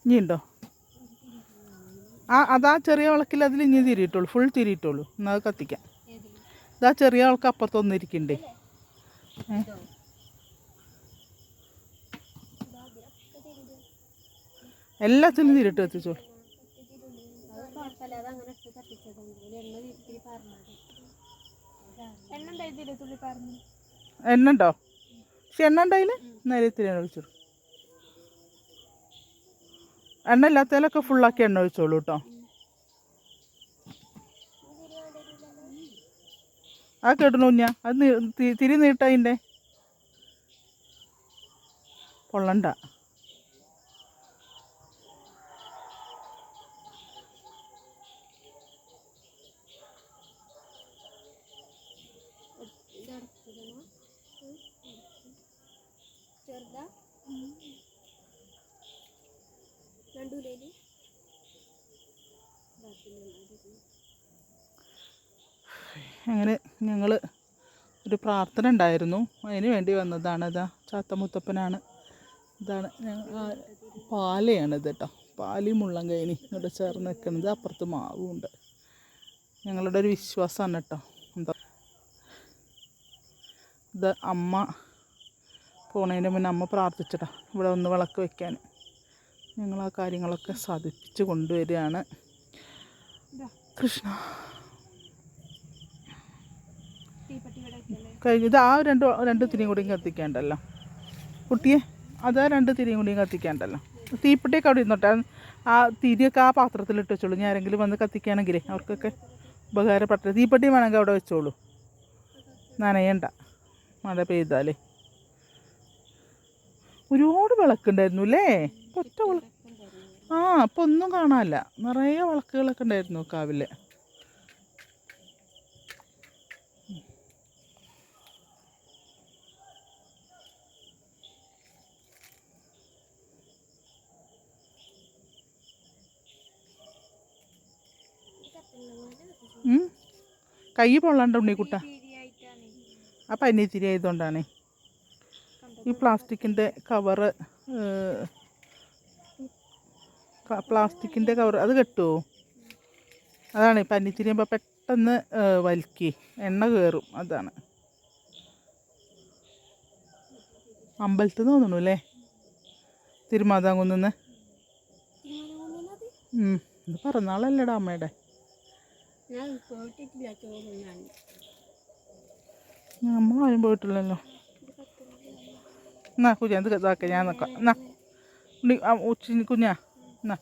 ഇനിയുണ്ടോ? അതാ ചെറിയ വിളക്കിൽ അതിൽ ഇനി തിരിയിട്ടുള്ളൂ, ഫുൾ തിരിയിട്ടുള്ളൂ. എന്നാൽ അത് കത്തിക്കാം. ഇതാ ചെറിയ വിളക്ക് അപ്പുറത്തൊന്നും ഇരിക്കണ്ടേ. എല്ലാത്തിനും തിരിട്ട് കത്തിച്ചോളൂ. എണ്ണ ഉണ്ടോ? പക്ഷെ എണ്ണ ഉണ്ടായില്ല. നേരെ ഇത്തിരി എണ്ണ ഒഴിച്ചോളൂ. എണ്ണ ഇല്ലാത്തതിലൊക്കെ ഫുള്ളാക്കി എണ്ണ ഒഴിച്ചോളൂ കേട്ടോ. ആ കേട്ടണു കുഞ്ഞാ, അത് തിരി നീട്ടതിൻ്റെ പൊള്ളണ്ട. അങ്ങനെ ഞങ്ങൾ ഒരു പ്രാർത്ഥന ഉണ്ടായിരുന്നു, അതിന് വേണ്ടി വന്നതാണ്. ഇതാ ചാത്തമുത്തപ്പനാണ്. ഇതാണ് പാലയാണിത് കേട്ടോ. പാലി മുള്ളൻകൈനി ഇവിടെ ചേർന്ന് നിൽക്കുന്നത്. അപ്പുറത്ത് മാവും ഉണ്ട്. ഞങ്ങളുടെ ഒരു വിശ്വാസമാണ് കേട്ടോ. എന്താ ഇത് അമ്മ പോണതിന് മുന്നേ അമ്മ പ്രാർത്ഥിച്ചിട്ടാ ഇവിടെ ഒന്ന് വിളക്ക് വയ്ക്കാൻ. ഞങ്ങൾ ആ കാര്യങ്ങളൊക്കെ സാധിപ്പിച്ച് കൊണ്ടുവരികയാണ്. കൃഷ്ണ കഴിഞ്ഞു. ഇത് ആ രണ്ട് തിരിയും കൂടിയും കത്തിക്കേണ്ടല്ലോ കുട്ടിയെ. അതാ 2 തിരിയും കൂടിയും കത്തിക്കേണ്ടല്ലോ. തീപ്പെട്ടിയൊക്കെ അവിടെ ഇരുന്നോട്ടെ. ആ തിരിയൊക്കെ ആ പാത്രത്തിലിട്ട് വെച്ചോളൂ. ഞാൻ ആരെങ്കിലും വന്ന് കത്തിക്കുകയാണെങ്കിലേ അവർക്കൊക്കെ ഉപകാരപ്പെട്ട. തീപ്പെട്ടി വേണമെങ്കിൽ അവിടെ വെച്ചോളൂ, നനയണ്ട മഴ പെയ്താലേ. ഒരുപാട് വിളക്കുണ്ടായിരുന്നു അല്ലേ? ഒറ്റ വിളക്ക്. അപ്പോൾ ഒന്നും കാണാനില്ല. നിറയെ വിളക്കുകളൊക്കെ ഉണ്ടായിരുന്നു കാവിലെ. കൈ പൊള്ളാണ്ട ഉണ്ണിക്കുട്ട. ആ പനിത്തിരി ആയതുകൊണ്ടാണ്. ഈ പ്ലാസ്റ്റിക്കിൻ്റെ കവറ് അത് കെട്ടുമോ? അതാണ് പനിത്തിരി ആകുമ്പോൾ പെട്ടെന്ന് വലിക്ക് എണ്ണ കയറും. അതാണ്. അമ്പലത്തിൽ നിന്ന് തോന്നണു അല്ലേ? തിരുമാതാംകുന്ന്. ഇത് പിറന്നാളല്ലേടാ അമ്മയുടെ. നമ്മളാരും പോയിട്ടില്ലല്ലോ. എന്നാ കുഞ്ഞാ ഇത് ഇതാക്കാം, ഞാൻ നോക്കാം. എന്നാ കുഞ്ഞാ എന്നാ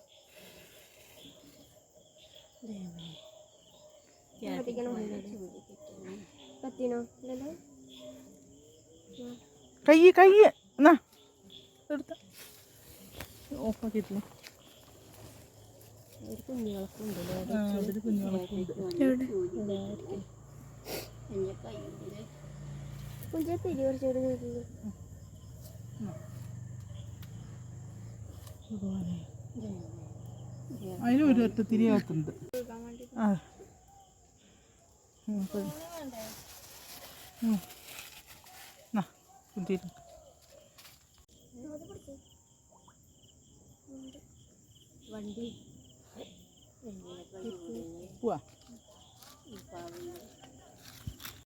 കൈ എന്നാ എടുത്ത ഓഫാക്കിയിട്ടില്ല. അതിൽ കുഞ്ഞുങ്ങളൊക്കെ അതിന് ഒരു ഒറ്റ തിരിയാക്കുന്നുണ്ട്. ആ വണ്ടി പോവാ.